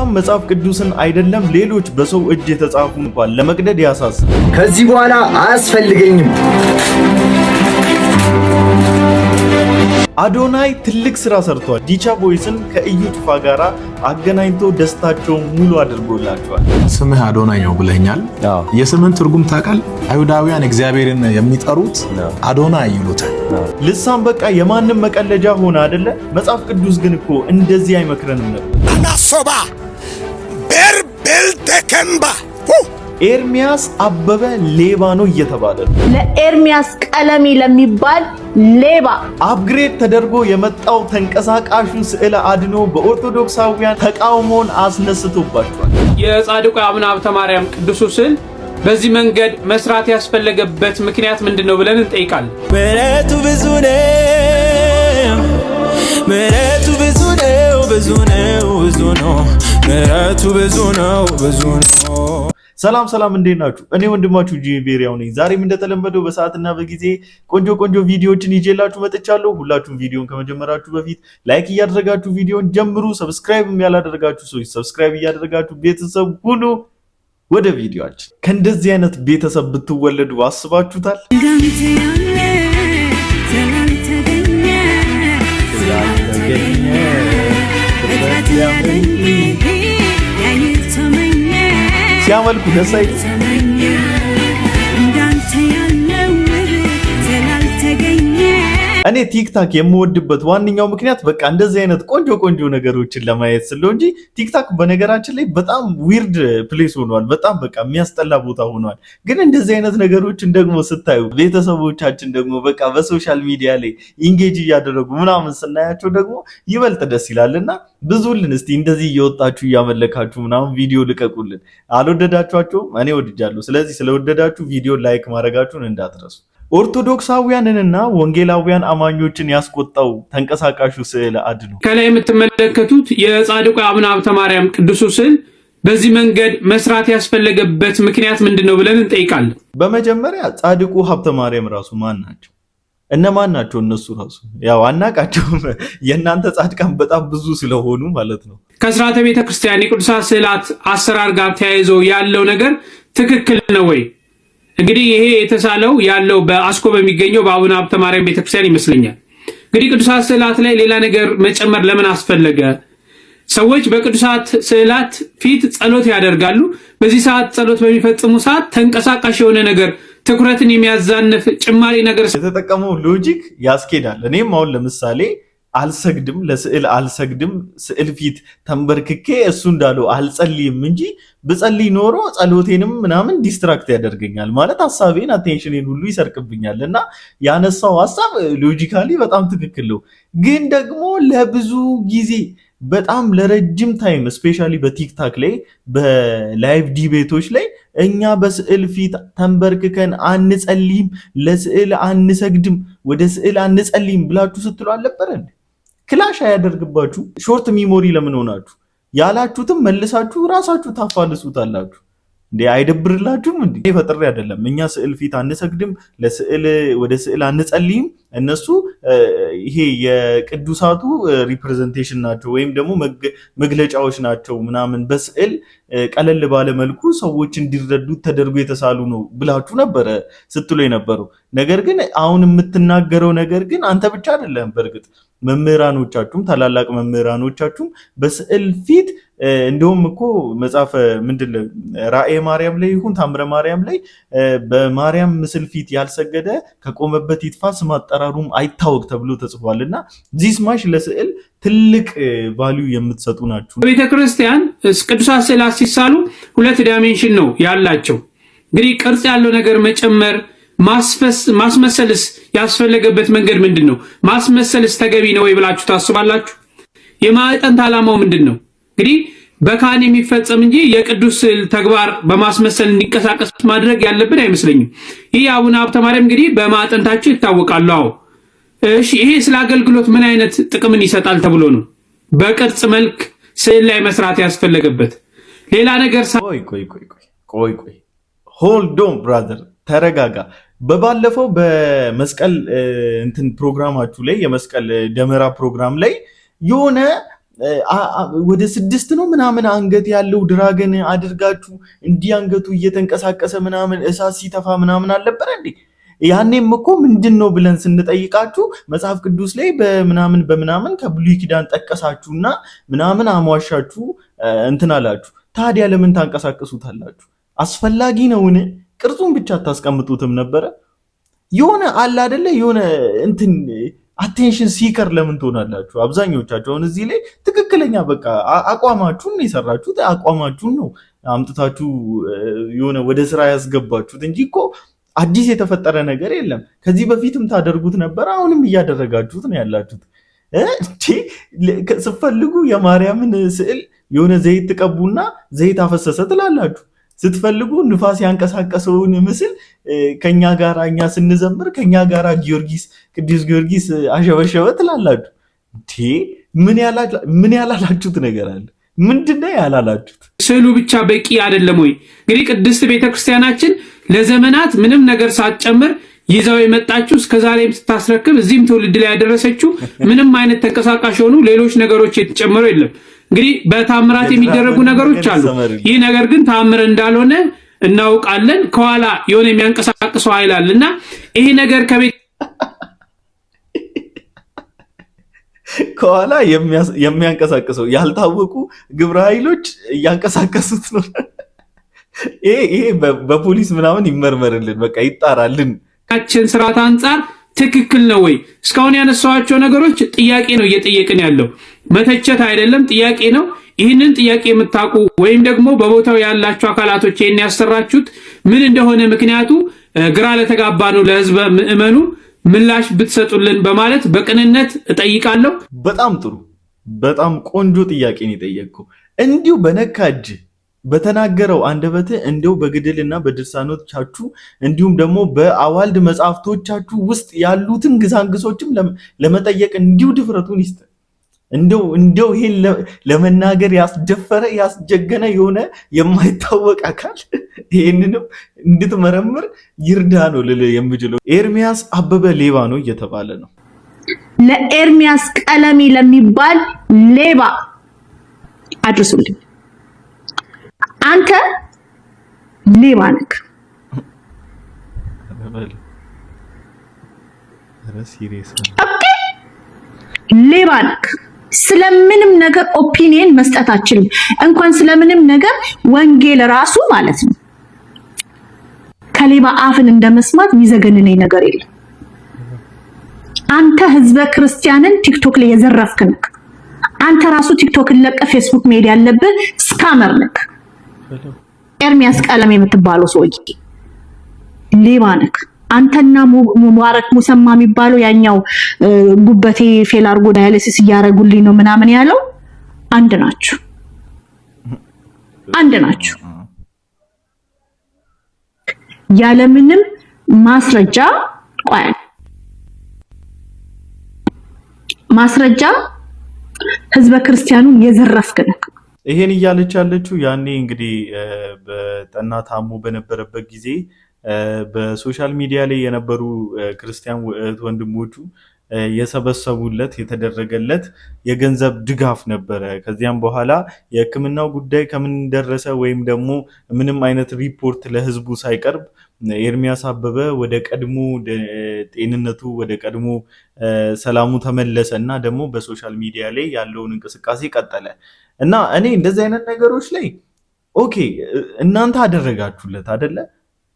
እንኳን መጽሐፍ ቅዱስን አይደለም ሌሎች በሰው እጅ የተጻፉ እንኳን ለመቅደድ ያሳስባል። ከዚህ በኋላ አያስፈልገኝም። አዶናይ ትልቅ ስራ ሰርቷል። ዲቻ ቦይስን ከኢዩ ጩፋ ጋር አገናኝቶ ደስታቸውን ሙሉ አድርጎላቸዋል። ስምህ አዶናይ ነው ብለኛል። የስምን ትርጉም ታውቃል? አይሁዳውያን እግዚአብሔርን የሚጠሩት አዶናይ ይሉታል። ልሳን በቃ የማንም መቀለጃ ሆነ አይደለ? መጽሐፍ ቅዱስ ግን እኮ እንደዚህ አይመክረንም ነበር። አናሶባ በርቤልተከምባ ኤርሚያስ አበበ ሌባ ነው እየተባለ ነው። ለኤርሚያስ ቀለሚ ለሚባል ሌባ አፕግሬድ ተደርጎ የመጣው ተንቀሳቃሹ ስዕለ አድኖ በኦርቶዶክሳውያን ተቃውሞን አስነስቶባቸዋል። የጻድቁ አቡነ ሀብተ ማርያም ቅዱስ ስዕል በዚህ መንገድ መስራት ያስፈለገበት ምክንያት ምንድነው ብለን እንጠይቃለን። ምሕረቱ ብዙ ነው፣ ምሕረቱ ብዙ ነው፣ ብዙ ነው፣ ብዙ ነው፣ ምሕረቱ ብዙ ነው፣ ብዙ ነው። ሰላም እንዴት ናችሁ? እኔ ወንድማችሁ ጂቬሪያው ነኝ። ዛሬም እንደተለመደው በሰዓትና በጊዜ ቆንጆ ቪዲዮዎችን ይዤላችሁ መጥቻለሁ። ሁላችሁም ቪዲዮን ከመጀመራችሁ በፊት ላይክ እያደረጋችሁ ቪዲዮን ጀምሩ። ሰብስክራይብ ያላደረጋችሁ ሰዎች ሰብስክራይብ እያደረጋችሁ ቤተሰብ ሁኑ። ወደ ቪዲዮአችን። ከእንደዚህ አይነት ቤተሰብ ብትወለዱ አስባችሁታል? ሲያመልኩ ደስ አይልም? እኔ ቲክታክ የምወድበት ዋነኛው ምክንያት በቃ እንደዚህ አይነት ቆንጆ ነገሮችን ለማየት ስለው እንጂ ቲክታክ በነገራችን ላይ በጣም ዊርድ ፕሌስ ሆኗል። በጣም በቃ የሚያስጠላ ቦታ ሆኗል። ግን እንደዚህ አይነት ነገሮችን ደግሞ ስታዩ ቤተሰቦቻችን ደግሞ በቃ በሶሻል ሚዲያ ላይ ኢንጌጅ እያደረጉ ምናምን ስናያቸው ደግሞ ይበልጥ ደስ ይላልና ብዙልን እስቲ እንደዚህ እየወጣችሁ እያመለካችሁ ምናምን ቪዲዮ ልቀቁልን። አልወደዳችኋቸውም? እኔ ወድጃለሁ። ስለዚህ ስለወደዳችሁ ቪዲዮ ላይክ ማድረጋችሁን እንዳትረሱ። ኦርቶዶክሳውያንንና ወንጌላውያን አማኞችን ያስቆጣው ተንቀሳቃሹ ስዕለ አድኖ ከላይ የምትመለከቱት የጻድቁ አቡነ ሀብተ ማርያም ቅዱስ ስዕል በዚህ መንገድ መስራት ያስፈለገበት ምክንያት ምንድነው ብለን እንጠይቃለን። በመጀመሪያ ጻድቁ ሀብተ ማርያም ራሱ ማን ናቸው? እነማን ናቸው እነሱ? ራሱ ያው አናቃቸውም። የእናንተ ጻድቃን በጣም ብዙ ስለሆኑ ማለት ነው። ከሥርዓተ ቤተክርስቲያን የቅዱሳት ስዕላት አሰራር ጋር ተያይዞ ያለው ነገር ትክክል ነው ወይ? እንግዲህ ይሄ የተሳለው ያለው በአስኮ በሚገኘው በአቡነ ሀብተ ማርያም ቤተክርስቲያን ይመስለኛል። እንግዲህ ቅዱሳት ስዕላት ላይ ሌላ ነገር መጨመር ለምን አስፈለገ? ሰዎች በቅዱሳት ስዕላት ፊት ጸሎት ያደርጋሉ። በዚህ ሰዓት ጸሎት በሚፈጽሙ ሰዓት ተንቀሳቃሽ የሆነ ነገር ትኩረትን የሚያዛንፍ ጭማሪ ነገር የተጠቀመው ሎጂክ ያስኬዳል። እኔም አሁን ለምሳሌ አልሰግድም፣ ለስዕል አልሰግድም፣ ስዕል ፊት ተንበርክኬ እሱ እንዳለው አልጸልይም እንጂ ብጸልይ ኖሮ ጸሎቴንም ምናምን ዲስትራክት ያደርገኛል ማለት ሐሳቤን አቴንሽኔን ሁሉ ይሰርቅብኛል። እና ያነሳው ሐሳብ ሎጂካሊ በጣም ትክክል ነው። ግን ደግሞ ለብዙ ጊዜ በጣም ለረጅም ታይም ስፔሻሊ በቲክታክ ላይ በላይቭ ዲቤቶች ላይ እኛ በስዕል ፊት ተንበርክከን አንጸልይም፣ ለስዕል አንሰግድም፣ ወደ ስዕል አንጸልይም ብላችሁ ስትሉ አልነበረን? ክላሽ አያደርግባችሁ? ሾርት ሚሞሪ ለምን ሆናችሁ? ያላችሁትም መልሳችሁ ራሳችሁ ታፋልሱታላችሁ እንዴ? አይደብርላችሁም እንዴ? ፈጥሬ አይደለም። እኛ ስዕል ፊት አንሰግድም፣ ለስዕል ወደ ስዕል አንጸልይም። እነሱ ይሄ የቅዱሳቱ ሪፕሬዘንቴሽን ናቸው ወይም ደግሞ መግለጫዎች ናቸው ምናምን በስዕል ቀለል ባለ መልኩ ሰዎች እንዲረዱት ተደርጎ የተሳሉ ነው ብላችሁ ነበረ ስትሉ የነበረው። ነገር ግን አሁን የምትናገረው ነገር ግን አንተ ብቻ አይደለም። በእርግጥ መምህራኖቻችሁም ታላላቅ መምህራኖቻችሁም በስዕል ፊት እንደውም እኮ መጽሐፈ ምንድነው ራእየ ማርያም ላይ ይሁን ታምረ ማርያም ላይ በማርያም ምስል ፊት ያልሰገደ ከቆመበት ይጥፋ ስም አጠራሩም አይታወቅ ተብሎ ተጽፏልና ዚስማሽ ለስዕል ትልቅ ቫልዩ የምትሰጡ ናችሁ። በቤተክርስቲያን ቅዱሳት ስዕላት ሲሳሉ ሁለት ዳይሜንሽን ነው ያላቸው። እንግዲህ ቅርጽ ያለው ነገር መጨመር ማስመሰልስ ያስፈለገበት መንገድ ምንድነው? ማስመሰልስ ተገቢ ነው ወይ ብላችሁ ታስባላችሁ? የማዕጠንት ዓላማው ምንድነው? እንግዲህ በካህን የሚፈጸም እንጂ የቅዱስ ስዕል ተግባር በማስመሰል እንዲንቀሳቀስ ማድረግ ያለብን አይመስለኝም። ይህ አቡነ ሀብተ ማርያም እንግዲህ በማዕጠንታቸው ይታወቃሉ። አዎ እሺ፣ ይሄ ስለ አገልግሎት ምን አይነት ጥቅምን ይሰጣል ተብሎ ነው በቅርጽ መልክ ስዕል ላይ መስራት ያስፈለገበት? ሌላ ነገር ቆይ ሆልድ ኦን ብራዘር፣ ተረጋጋ። በባለፈው በመስቀል እንትን ፕሮግራማችሁ ላይ የመስቀል ደመራ ፕሮግራም ላይ የሆነ ወደ 6 ነው ምናምን አንገት ያለው ድራገን አድርጋችሁ እንዲህ አንገቱ እየተንቀሳቀሰ ምናምን እሳት ሲተፋ ምናምን አልነበረ እንዴ? ያኔም እኮ ምንድነው ብለን ስንጠይቃችሁ መጽሐፍ ቅዱስ ላይ በምናምን ከብሉይ ኪዳን ጠቀሳችሁና ምናምን አሟሻችሁ እንትን አላችሁ። ታዲያ ለምን ታንቀሳቀሱታላችሁ? አስፈላጊ ነውን? ቅርጹን ብቻ ታስቀምጡትም ነበረ? የሆነ አለ አይደለ? የሆነ እንትን አቴንሽን ሲከር ለምን ትሆናላችሁ? አብዛኞቻችሁ አሁን እዚህ ላይ ትክክለኛ በቃ አቋማችሁን የሰራችሁት አቋማችሁን ነው አምጥታችሁ የሆነ ወደ ስራ ያስገባችሁት እንጂ እኮ አዲስ የተፈጠረ ነገር የለም። ከዚህ በፊትም ታደርጉት ነበር፣ አሁንም እያደረጋችሁት ነው ያላችሁት። ስትፈልጉ የማርያምን ስዕል የሆነ ዘይት ትቀቡና ዘይት አፈሰሰ ትላላችሁ። ስትፈልጉ ንፋስ ያንቀሳቀሰውን ምስል ከኛ ጋር እኛ ስንዘምር ከኛ ጋር ቅዱስ ጊዮርጊስ አሸበሸበ ትላላችሁ። ምን ያላላችሁት ነገር አለ? ምንድነው ያላላችሁት? ስዕሉ ብቻ በቂ አይደለም ወይ? እንግዲህ ቅድስት ቤተክርስቲያናችን ለዘመናት ምንም ነገር ሳትጨምር ይዛው የመጣችው እስከዛሬም ስታስረክብ እዚህም ትውልድ ላይ ያደረሰችው ምንም አይነት ተንቀሳቃሽ ሆኑ ሌሎች ነገሮች የተጨመሩ የለም። እንግዲህ በታምራት የሚደረጉ ነገሮች አሉ። ይህ ነገር ግን ታምር እንዳልሆነ እናውቃለን። ከኋላ የሆነ የሚያንቀሳቅሰው ኃይል አለና ይሄ ነገር ከኋላ የሚያንቀሳቅሰው ያልታወቁ ግብረ ኃይሎች እያንቀሳቀሱት ነው። ይሄ በፖሊስ ምናምን ይመርመርልን፣ በቃ ይጣራልን። ካችን ስርዓት አንጻር ትክክል ነው ወይ? እስካሁን ያነሳዋቸው ነገሮች ጥያቄ ነው እየጠየቅን ያለው፣ መተቸት አይደለም፣ ጥያቄ ነው። ይህንን ጥያቄ የምታውቁ ወይም ደግሞ በቦታው ያላችሁ አካላቶች ይሄን ያሰራችሁት ምን እንደሆነ ምክንያቱ ግራ ለተጋባ ነው ለህዝበ ምእመኑ ምላሽ ብትሰጡልን በማለት በቅንነት እጠይቃለሁ። በጣም ጥሩ፣ በጣም ቆንጆ ጥያቄ ነው የጠየቅኩ። እንዲሁ በነካጅ በተናገረው አንደበት እንዲሁ በግድልና በድርሳኖቻችሁ እንዲሁም ደግሞ በአዋልድ መጽሐፍቶቻችሁ ውስጥ ያሉትን ግሳንግሶችም ለመጠየቅ እንዲሁ ድፍረቱን ይስጥ። እንዲሁ ይሄን ለመናገር ያስደፈረ ያስጀገነ የሆነ የማይታወቅ አካል ይሄንንም እንድትመረምር ይርዳ ነው ልል የምችለው። ኤርሚያስ አበበ ሌባ ነው እየተባለ ነው። ለኤርሚያስ ቀለሚ ለሚባል ሌባ አድርሱልኝ። አንተ ሌባ ነህ። ሌባ ነህ። ስለምንም ነገር ኦፒኒየን መስጠት አችልም። እንኳን ስለምንም ነገር ወንጌል ራሱ ማለት ነው ከሌባ አፍን እንደመስማት የሚዘገንነኝ ነገር የለም። አንተ ህዝበ ክርስቲያንን ቲክቶክ ላይ የዘረፍክ ነህ። አንተ ራሱ ቲክቶክን ለቀ ፌስቡክ ሜድ ያለብህ ስካመር ነህ። ኤርሚያስ ቀለም የምትባለው ሰውዬ ሌባ ነህ። አንተና ሙባረክ ሙሰማ የሚባለው ያኛው ጉበቴ ፌል አርጎ ዳያሊሲስ እያረጉልኝ ነው ምናምን ያለው አንድ ናችሁ። ያለምንም ማስረጃ ህዝበ ክርስቲያኑን የዘረፍክ ነህ። ይሄን እያለች ያለችው ያኔ እንግዲህ በጠና ታሞ በነበረበት ጊዜ በሶሻል ሚዲያ ላይ የነበሩ ክርስቲያን ወንድሞቹ የሰበሰቡለት የተደረገለት የገንዘብ ድጋፍ ነበረ። ከዚያም በኋላ የሕክምናው ጉዳይ ከምን ደረሰ ወይም ደግሞ ምንም አይነት ሪፖርት ለህዝቡ ሳይቀርብ ኤርሚያስ አበበ ወደ ቀድሞ ጤንነቱ ወደ ቀድሞ ሰላሙ ተመለሰ እና ደግሞ በሶሻል ሚዲያ ላይ ያለውን እንቅስቃሴ ቀጠለ እና እኔ እንደዚህ አይነት ነገሮች ላይ ኦኬ እናንተ አደረጋችሁለት አይደለ?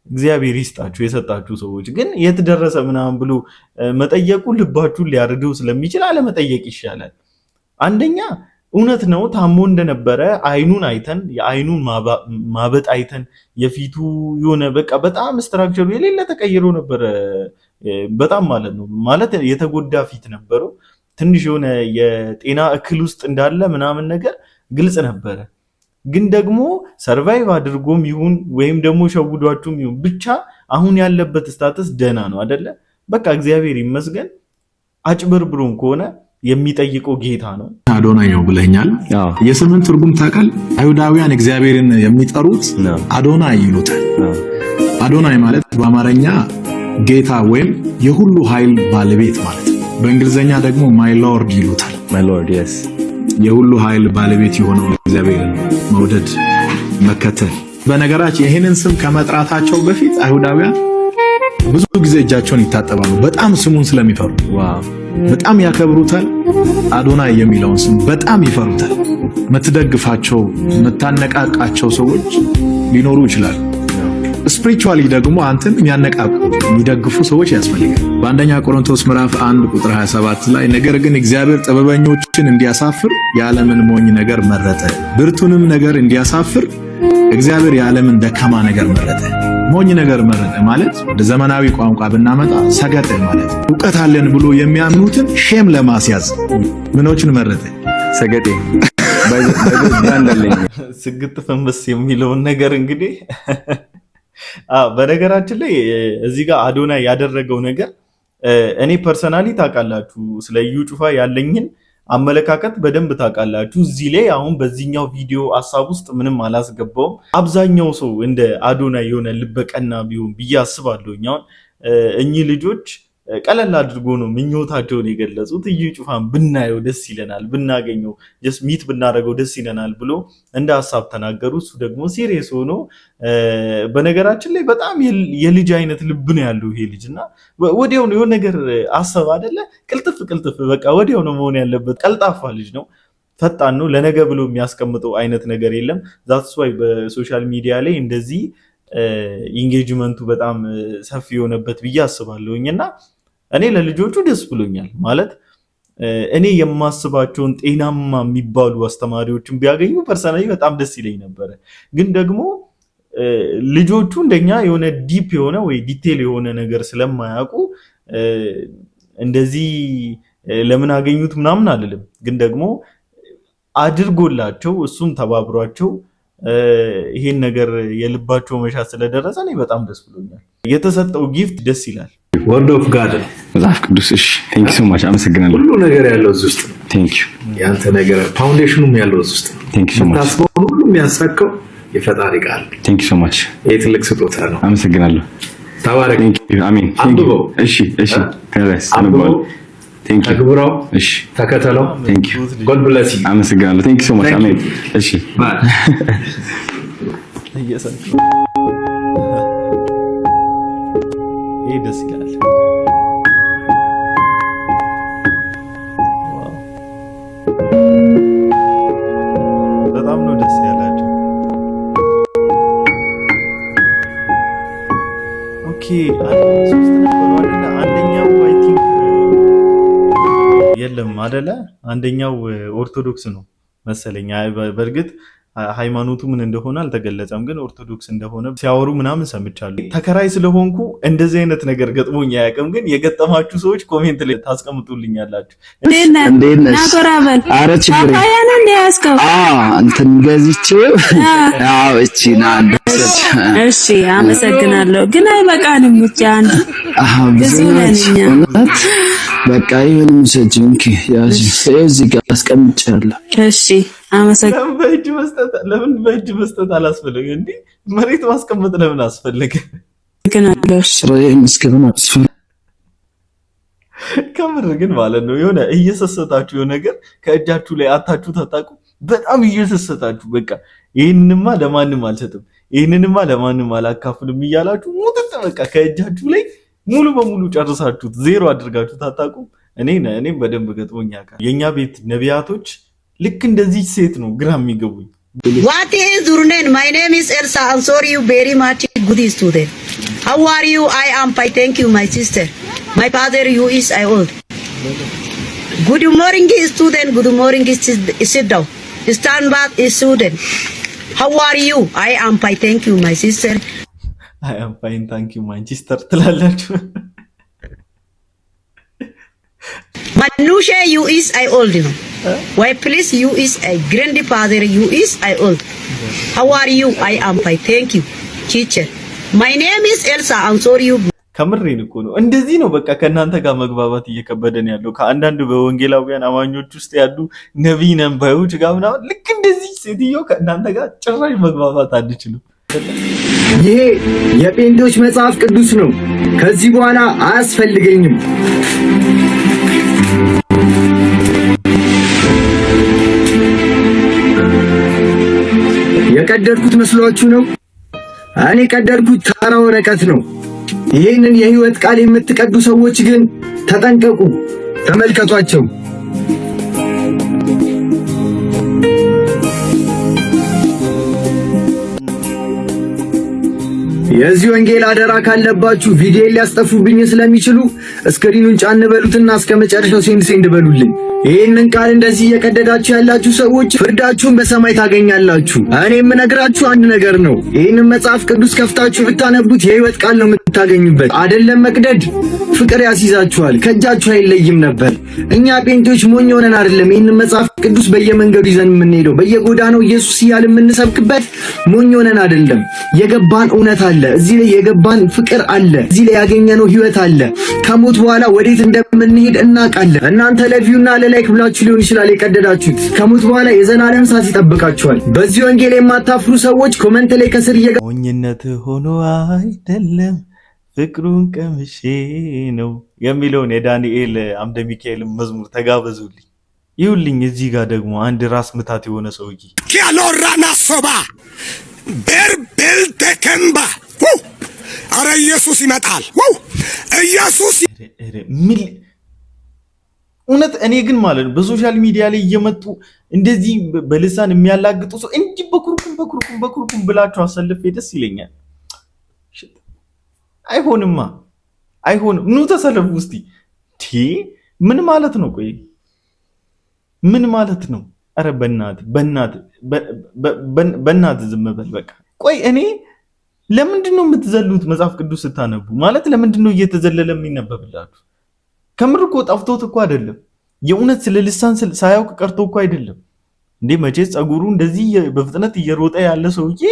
እግዚአብሔር ይስጣችሁ የሰጣችሁ ሰዎች። ግን የት ደረሰ ምናምን ብሎ መጠየቁ ልባችሁን ሊያርደው ስለሚችል አለመጠየቅ ይሻላል። አንደኛ እውነት ነው ታሞ እንደነበረ አይኑን አይተን የአይኑን ማበጥ አይተን የፊቱ የሆነ በቃ በጣም ስትራክቸሩ የሌለ ተቀይሮ ነበረ። በጣም ማለት ነው ማለት የተጎዳ ፊት ነበረው። ትንሽ የሆነ የጤና እክል ውስጥ እንዳለ ምናምን ነገር ግልጽ ነበረ። ግን ደግሞ ሰርቫይቭ አድርጎም ይሁን ወይም ደግሞ ሸውዷችሁም ይሁን ብቻ አሁን ያለበት ስታተስ ደህና ነው አይደለ? በቃ እግዚአብሔር ይመስገን። አጭበርብሮም ከሆነ የሚጠይቀው ጌታ ነው። አዶናይ ነው ብለኛል። የስምን ትርጉም ታውቃል? አይሁዳውያን እግዚአብሔርን የሚጠሩት አዶናይ ይሉታል። አዶናይ ማለት በአማርኛ ጌታ ወይም የሁሉ ኃይል ባለቤት ማለት ነው። በእንግሊዘኛ ደግሞ ማይ ሎርድ ይሉታል። ማይ ሎርድ yes። የሁሉ ኃይል ባለቤት የሆነው እግዚአብሔርን መውደድ መከተል። በነገራችን ይህንን ስም ከመጥራታቸው በፊት አይሁዳውያን ብዙ ጊዜ እጃቸውን ይታጠባሉ፣ በጣም ስሙን ስለሚፈሩ። በጣም ያከብሩታል። አዶናይ የሚለውን ስም በጣም ይፈሩታል። የምትደግፋቸው የምታነቃቃቸው ሰዎች ሊኖሩ ይችላሉ። ስፒሪቹዋሊ ደግሞ አንተን የሚያነቃቁ የሚደግፉ ሰዎች ያስፈልጋል። በአንደኛ ቆሮንቶስ ምዕራፍ 1 ቁጥር 27 ላይ ነገር ግን እግዚአብሔር ጥበበኞችን እንዲያሳፍር የዓለምን ሞኝ ነገር መረጠ፣ ብርቱንም ነገር እንዲያሳፍር እግዚአብሔር የዓለምን ደካማ ነገር መረጠ። ሞኝ ነገር መረጠ ማለት ወደ ዘመናዊ ቋንቋ ብናመጣ ሰገጠ ማለት እውቀት አለን ብሎ የሚያምኑትን ሼም ለማስያዝ ምኖችን መረጠ? ሰገጤ ስግጥ ፈንበስ የሚለውን ነገር እንግዲህ በነገራችን ላይ እዚህ ጋር አዶናይ ያደረገው ነገር እኔ ፐርሰናሊ ታውቃላችሁ፣ ስለ እዩ ጩፋ ያለኝን አመለካከት በደንብ ታውቃላችሁ። እዚህ ላይ አሁን በዚህኛው ቪዲዮ ሐሳብ ውስጥ ምንም አላስገባውም። አብዛኛው ሰው እንደ አዶናይ የሆነ ልበቀና ቢሆን ብዬ አስባለሁ። አሁን እኚህ ልጆች ቀለል አድርጎ ነው ምኞታቸውን የገለጹት። እዩ ጩፋን ብናየው ደስ ይለናል፣ ብናገኘው ጀስት ሚት ብናደርገው ደስ ይለናል ብሎ እንደ ሐሳብ ተናገሩ። እሱ ደግሞ ሲሪየስ ሆኖ በነገራችን ላይ በጣም የልጅ አይነት ልብ ነው ያለው ይሄ ልጅ እና ወዲያው ነው የሆነ ነገር አሰብ አይደለ፣ ቅልጥፍ በቃ ወዲያው ነው መሆን ያለበት። ቀልጣፋ ልጅ ነው፣ ፈጣን ነው። ለነገ ብሎ የሚያስቀምጠው አይነት ነገር የለም። ዛትስ ዋይ በሶሻል ሚዲያ ላይ እንደዚህ ኢንጌጅመንቱ በጣም ሰፊ የሆነበት ብዬ አስባለሁኝና እኔ ለልጆቹ ደስ ብሎኛል። ማለት እኔ የማስባቸውን ጤናማ የሚባሉ አስተማሪዎችን ቢያገኙ ፐርሰናሊ በጣም ደስ ይለኝ ነበረ። ግን ደግሞ ልጆቹ እንደኛ የሆነ ዲፕ የሆነ ወይ ዲቴል የሆነ ነገር ስለማያውቁ እንደዚህ ለምን አገኙት ምናምን አልልም። ግን ደግሞ አድርጎላቸው እሱም ተባብሯቸው ይሄን ነገር የልባቸው መሻት ስለደረሰ እኔ በጣም ደስ ብሎኛል። የተሰጠው ጊፍት ደስ ይላል። ወርድ ኦፍ ጋድ መጽሐፍ ቅዱስ። እሺ ቴንክ ዩ ሶ ማች አመሰግናለሁ። ሁሉ ነገር ያለው እዚህ ውስጥ ነው። ቴንክ ዩ። ያንተ ነገር ፋውንዴሽኑም ያለው እዚህ ውስጥ ነው። ቴንክ ዩ ሶ ማች። ታስበው ሁሉ የሚያሳካው የፈጣሪ ቃል። ቴንክ ዩ ሶ ማች። ይሄ ትልቅ ስጦታ ነው። አመሰግናለሁ። ተባረክ። ቴንክ ዩ። አሜን። እሺ ከዛስ አንብበው። ቴንክ ዩ። ተግብረው። እሺ ተከተለው። ቴንክ ዩ። ጎድ ብለስ ዩ። አመሰግናለሁ። ቴንክ ዩ ሶ ማች። አሜን። እሺ ይሄ ደስ ይላል። በጣም ነው ደስ ያላቸው። ኦኬ ሶስት ነበሩ አይደለ? አንደኛው አይ ቲንክ የለም አይደለ? አንደኛው ኦርቶዶክስ ነው መሰለኝ። በእርግጥ ሃይማኖቱ ምን እንደሆነ አልተገለጸም፣ ግን ኦርቶዶክስ እንደሆነ ሲያወሩ ምናምን ሰምቻለሁ። ተከራይ ስለሆንኩ እንደዚህ አይነት ነገር ገጥሞኝ አያውቅም፣ ግን የገጠማችሁ ሰዎች ኮሜንት ላይ ታስቀምጡልኛላችሁ። ኧረ ችግር እንትን ገዝቼው እቺና እሺ አመሰግናለሁ፣ ግን አይበቃንም። ብቻ አንድ ብዙ ነኛ በቃ ይሄን ምሰጅንኪ ያዚ እዚህ ጋር አስቀምጫለሁ። እሺ አመሰግናለሁ። ለምን በእጅ መስጠት አላስፈለገ እንዴ? መሬት ማስቀመጥ ለምን አስፈለገ? ከምር ግን ማለት ነው የሆነ እየሰሰታችሁ የሆነ ነገር ከእጃችሁ ላይ አታችሁ ታጣቁ። በጣም እየሰሰታችሁ በቃ ይሄንንማ ለማንም አልሰጥም፣ ይሄንንማ ለማንም አላካፍልም እያላችሁ ሙጥጥ በቃ ከእጃችሁ ላይ ሙሉ በሙሉ ጨርሳችሁት ዜሮ አድርጋችሁ ታጣቁ። እኔም በደንብ ገጥሞኝ ያውቃል። የኛ ቤት ነቢያቶች ልክ እንደዚህ ሴት ነው ግራ የሚገቡኝ። What is your name? My name is Elsa. I'm sorry you very much good student. How are you? I am fine. Thank you, my sister. My father, you is I old. Good morning, student. Good morning, sit down. Stand back, student. How are you? I am fine. Thank you, my sister. I am fine. Thank you, my sister. ትላላችሁ። Manusha, you is I old. Why please you is a grandfather, you is I old. How are you? I am fine. Thank you, teacher. My name is Elsa. I'm sorry you. ከምሬን እኮ ነው። እንደዚህ ነው በቃ ከእናንተ ጋር መግባባት እየከበደን ያለው ከአንዳንድ በወንጌላውያን አማኞች ውስጥ ያሉ ነቢይ ነን ባዮች ጋር ምናምን ልክ እንደዚህ ሴትዮ ከእናንተ ጋር ጭራሽ መግባባት አንችልም። ይሄ የጴንጤዎች መጽሐፍ ቅዱስ ነው። ከዚህ በኋላ አያስፈልገኝም። የቀደድኩት መስሏችሁ ነው? እኔ የቀደድኩት ተራ ወረቀት ነው። ይህንን የህይወት ቃል የምትቀዱ ሰዎች ግን ተጠንቀቁ። ተመልከቷቸው። የዚህ ወንጌል አደራ ካለባችሁ ቪዲዮ ሊያስጠፉብኝ ስለሚችሉ ስክሪኑን ጫን በሉትና እስከ መጨረሻው ሴንድ በሉልኝ። ይህንን ቃል እንደዚህ እየቀደዳችሁ ያላችሁ ሰዎች ፍርዳችሁን በሰማይ ታገኛላችሁ። እኔ የምነግራችሁ አንድ ነገር ነው። ይህንን መጽሐፍ ቅዱስ ከፍታችሁ ብታነቡት የህይወት ቃል ነው የምታገኙበት። አይደለም መቅደድ ፍቅር ያስይዛችኋል፣ ከእጃችሁ አይለይም ነበር። እኛ ጴንጤዎች ሞኝ ሆነን አይደለም ይህንን መጽሐፍ ቅዱስ በየመንገዱ ይዘን የምንሄደው፣ በየጎዳናው ኢየሱስ እያልን የምንሰብክበት ሞኝ ሆነን አይደለም። የገባን እውነት አለ፣ እዚህ ላይ የገባን ፍቅር አለ፣ እዚህ ላይ ያገኘነው ህይወት አለ። ከሞት በኋላ ወዴት እንደምንሄድ እናውቃለን። እናንተ ለቪውና ለላይክ ብላችሁ ሊሆን ይችላል የቀደዳችሁት። ከሞት በኋላ የዘላለም እሳት ይጠብቃችኋል። በዚህ ወንጌል የማታፍሩ ሰዎች ኮመንት ላይ ከስር ሞኝነት ሆኖ አይደለም ፍቅሩን ቀምሼ ነው የሚለውን የዳንኤል አምደ ሚካኤል መዝሙር ተጋበዙልኝ። ይሁልኝ። እዚህ ጋር ደግሞ አንድ ራስ ምታት የሆነ ሰውዬ ኪያሎራና ሶባ ቤርቤል ተከምባ አረ ኢየሱስ ይመጣል። ኢየሱስ እውነት። እኔ ግን ማለት ነው በሶሻል ሚዲያ ላይ እየመጡ እንደዚህ በልሳን የሚያላግጡ ሰው እንጂ በኩርኩም ብላችሁ አሰልፌ ደስ ይለኛል። አይሆንማ፣ አይሆንም። ኑ ተሰለፉ እስቲ። ምን ማለት ነው? ቆይ ምን ማለት ነው? አረ በእናት ዝም በል በቃ። ቆይ እኔ ለምንድን ነው የምትዘሉት? መጽሐፍ ቅዱስ ስታነቡ ማለት ለምንድን ነው እየተዘለለ የሚነበብላችሁ? ከምር እኮ ጠፍቶት እኮ አይደለም። የእውነት ስለ ልሳን ሳያውቅ ቀርቶ እኮ አይደለም እንዴ። መቼ ጸጉሩ እንደዚህ በፍጥነት እየሮጠ ያለ ሰውዬ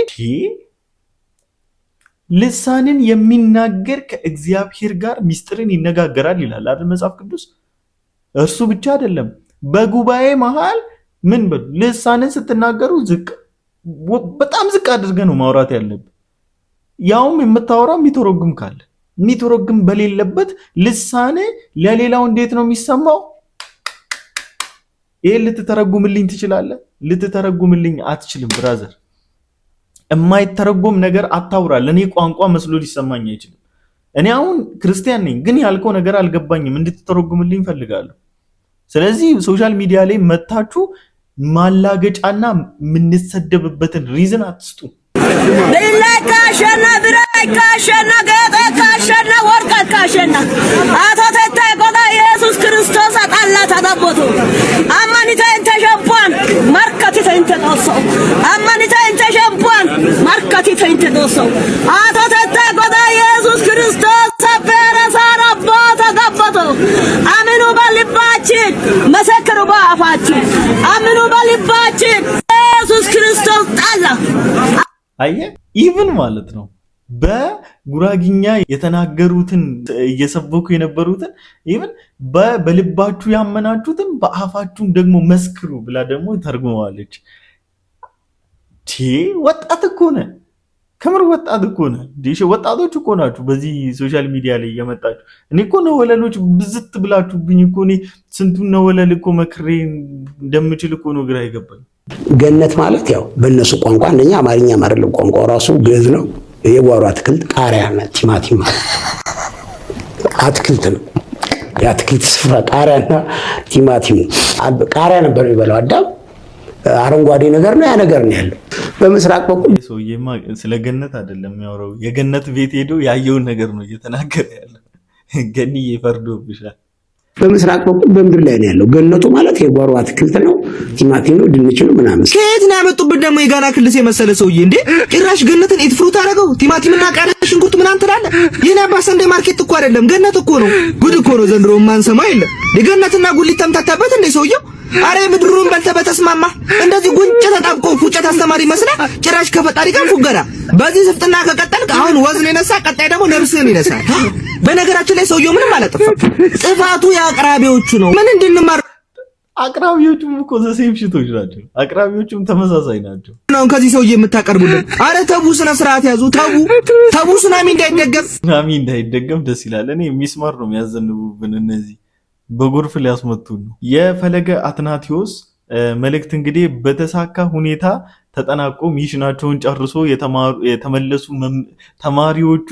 ልሳንን የሚናገር ከእግዚአብሔር ጋር ሚስጥርን ይነጋገራል ይላል አይደል መጽሐፍ ቅዱስ። እርሱ ብቻ አይደለም፣ በጉባኤ መሃል ምን በሉ ልሳንን ስትናገሩ በጣም ዝቅ አድርገህ ነው ማውራት ያለብህ። ያውም የምታወራው የሚተረጉም ካለ የሚተረጉም በሌለበት ልሳን ለሌላው እንዴት ነው የሚሰማው? ይሄ ልትተረጉምልኝ ትችላለህ? ልትተረጉምልኝ አትችልም ብራዘር። የማይተረጎም ነገር አታውራ። ለኔ ቋንቋ መስሎ ሊሰማኝ አይችልም። እኔ አሁን ክርስቲያን ነኝ፣ ግን ያልከው ነገር አልገባኝም፣ እንድትተረጉምልኝ ፈልጋለሁ። ስለዚህ ሶሻል ሚዲያ ላይ መታችሁ ማላገጫና የምንሰደብበትን ሪዝን አትስጡ። ቢላካሸና ብራይካሸና ገጠካሸና ወርቀካሸና አቶ ተታይ ቆዳ ኢየሱስ ክርስቶስ አጣላ ተዳቦቱ አማኒታ እንተሸቧን ማርከቲ ተንተዶሶ አማኒታ እንተሸቧን ማርከቲ ተንተዶሶ አቶ ተታይ ቆዳ ኢየሱስ ክርስቶስ ሰበረሳራ ቦታ ተዳቦቱ አምኑ በልባችን መሰክሩ በአፋችን አምኑ በልባችን ኢየሱስ ክርስቶስ ጣላ። አየ ኢቭን ማለት ነው በጉራጊኛ የተናገሩትን እየሰበኩ የነበሩትን ኢቭን በልባችሁ ያመናችሁትን በአፋችሁም ደግሞ መስክሩ ብላ ደግሞ ተርጉመዋለች። ወጣት እኮ ነህ፣ ከምር ወጣት እኮ ነህ። ወጣቶች እኮ ናችሁ በዚህ ሶሻል ሚዲያ ላይ እየመጣችሁ። እኔ እኮ ነወለሎች ብዝት ብላችሁብኝ እኮ እኔ ስንቱን ነወለል እኮ መክሬ እንደምችል እኮ ነው ግራ ይገባኝ። ገነት ማለት ያው በእነሱ ቋንቋ አንደኛ አማርኛ አይደለም፣ ቋንቋው ራሱ ግዕዝ ነው። የጓሮ አትክልት ቃሪያና ቲማቲም አትክልት ነው። የአትክልት ስፍራ ቃሪያና ቲማቲም። ቃሪያ ነበር የሚበላው አዳም፣ አረንጓዴ ነገር ነው፣ ያ ነገር ነው ያለው። በምስራቅ በኩል ሰውዬማ ስለ ገነት አይደለም የሚያወራው፣ የገነት ቤት ሄዶ ያየውን ነገር ነው እየተናገረ ያለው። ገኒዬ ፈርዶብሻል። በምስራቅ በኩል በምድር ላይ ነው ያለው። ገነቱ ማለት የጓሮ አትክልት ነው፣ ቲማቲም ነው፣ ድንች ነው ምናምን። ከየት ነው ያመጡብን ደግሞ የጋና ክልስ የመሰለ ሰውዬ እንዴ? ጭራሽ ገነትን ኤት ፍሩት አደረገው። ቲማቲምና ቃሪያ፣ ሽንኩርት ምናምን ትላለህ። የኔ አባ ሰንዴ ማርኬት እኮ አይደለም ገነት እኮ ነው። ጉድ እኮ ነው ዘንድሮ ማንሰማ የለም። የገነትና ጉሊት ተምታታበት እንደ ሰውዬው። አሬ ምድሩን በልተህ በተስማማ እንደዚህ ጉንጭ ተጣብቆ ፉጨት አስተማሪ መስላ ጭራሽ ከፈጣሪ ጋር ፉገራ። በዚህ ስፍጥና ከቀጠልክ አሁን ወዝን የነሳ ቀጣይ ደግሞ ነፍስህን ይነሳል። በነገራችን ላይ ሰውየው ምንም አላጠፋም። ጥፋቱ የአቅራቢዎቹ ነው። ምን እንድንማር አቅራቢዎቹም እኮ ዘሴም ሽቶች ናቸው። አቅራቢዎቹም ተመሳሳይ ናቸው። ነው ከዚህ ሰውዬ የምታቀርቡልን? አረ ተቡ፣ ስነ ስርዓት ያዙ። ተቡ ሱናሚ እንዳይደገም ደስ ይላል። እኔ ሚስማር ነው የሚያዘንቡብን እነዚህ በጎርፍ ሊያስመቱን ነው። የፈለገ አትናቴዎስ መልእክት እንግዲህ በተሳካ ሁኔታ ተጠናቆ ሚሽናቸውን ጨርሶ የተመለሱ ተማሪዎቹ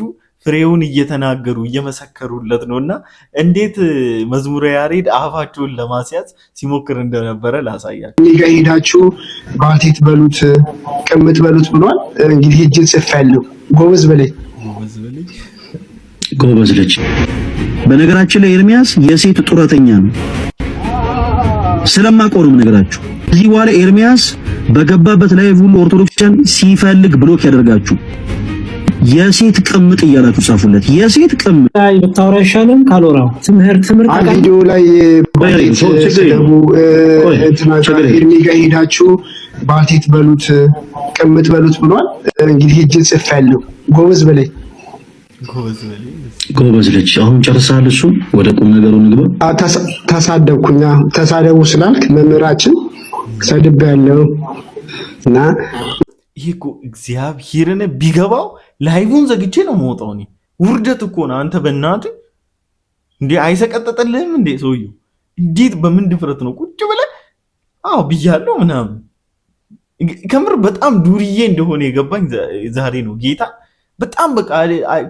ፍሬውን እየተናገሩ እየመሰከሩለት ነውና እንዴት መዝሙረ ያሬድ አፋቸውን ለማስያዝ ሲሞክር እንደነበረ ላሳያችሁ። እኔ ጋር ሄዳችሁ ባልቴት በሉት ቅምጥ በሉት ብሏል። እንግዲህ እጅን ጽፌያለሁ። ጎበዝ በለኝ ጎበዝ ልጅ። በነገራችን ላይ ኤርሚያስ የሴት ጡረተኛ ነው። ስለማቆሩም ነገራችሁ እዚህ በኋላ ኤርሚያስ በገባበት ላይ ሁሉ ኦርቶዶክሳን ሲፈልግ ብሎክ ያደርጋችሁ። የሴት ቅምጥ እያላችሁ ጻፉለት። የሴት ቅምጥ አይ ብታወራ ይሻላል ካልወራው ትምህርት ቪዲዮ ላይ ኤርሚ ጋር ሄዳችሁ ባልቴት በሉት ቅምጥ በሉት ብሏል። እንግዲህ እጅን ጽፌያለሁ። ጎበዝ በለኝ ጎበዝ ልጅ። አሁን ጨርሰሃል። እሱ ወደ ቁም ነገሩ እንግባ። ተሳደብኩኛ ተሳደቡ ስላልክ መምህራችን ሰድቤያለሁ እና ይሄ እኮ እግዚአብሔርን ቢገባው ላይቡን ዘግቼ ነው የምወጣው። እኔ ውርደት እኮ ነው። አንተ በእናትህ እንዴ አይሰቀጠጠልህም እንዴ ሰውዬው? እንዴት በምን ድፍረት ነው ቁጭ ብለህ አዎ ብያለሁ ምናምን። ከምር በጣም ዱርዬ እንደሆነ የገባኝ ዛሬ ነው። ጌታ በጣም በቃ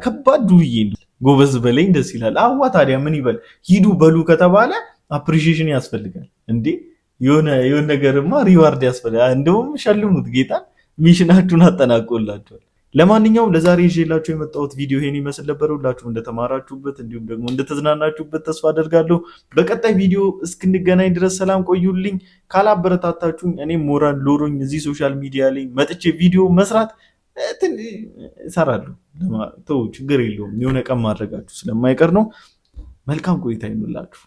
ከባድ ዱርዬ ነው። ጎበዝ በለኝ ደስ ይላል። አዋ ታዲያ ምን ይበል? ሂዱ በሉ ከተባለ አፕሪሺዬሽን ያስፈልጋል እንዴ። የሆነ ነገርማ ሪዋርድ ያስፈልጋል። እንደውም ሸልሙት ጌታ ሚሽናችሁን አጠናቆላችኋል። ለማንኛውም ለዛሬ ይዤላችሁ የመጣሁት ቪዲዮ ይሄን ይመስል ነበር። ሁላችሁም እንደተማራችሁበት እንዲሁም ደግሞ እንደተዝናናችሁበት ተስፋ አደርጋለሁ። በቀጣይ ቪዲዮ እስክንገናኝ ድረስ ሰላም ቆዩልኝ። ካላበረታታችሁኝ እኔ ሞራል ሎሮኝ እዚህ ሶሻል ሚዲያ ላይ መጥቼ ቪዲዮ መስራት እሰራለሁ። ችግር የለውም። የሆነ ቀን ማድረጋችሁ ስለማይቀር ነው። መልካም ቆይታ ይኑላችሁ።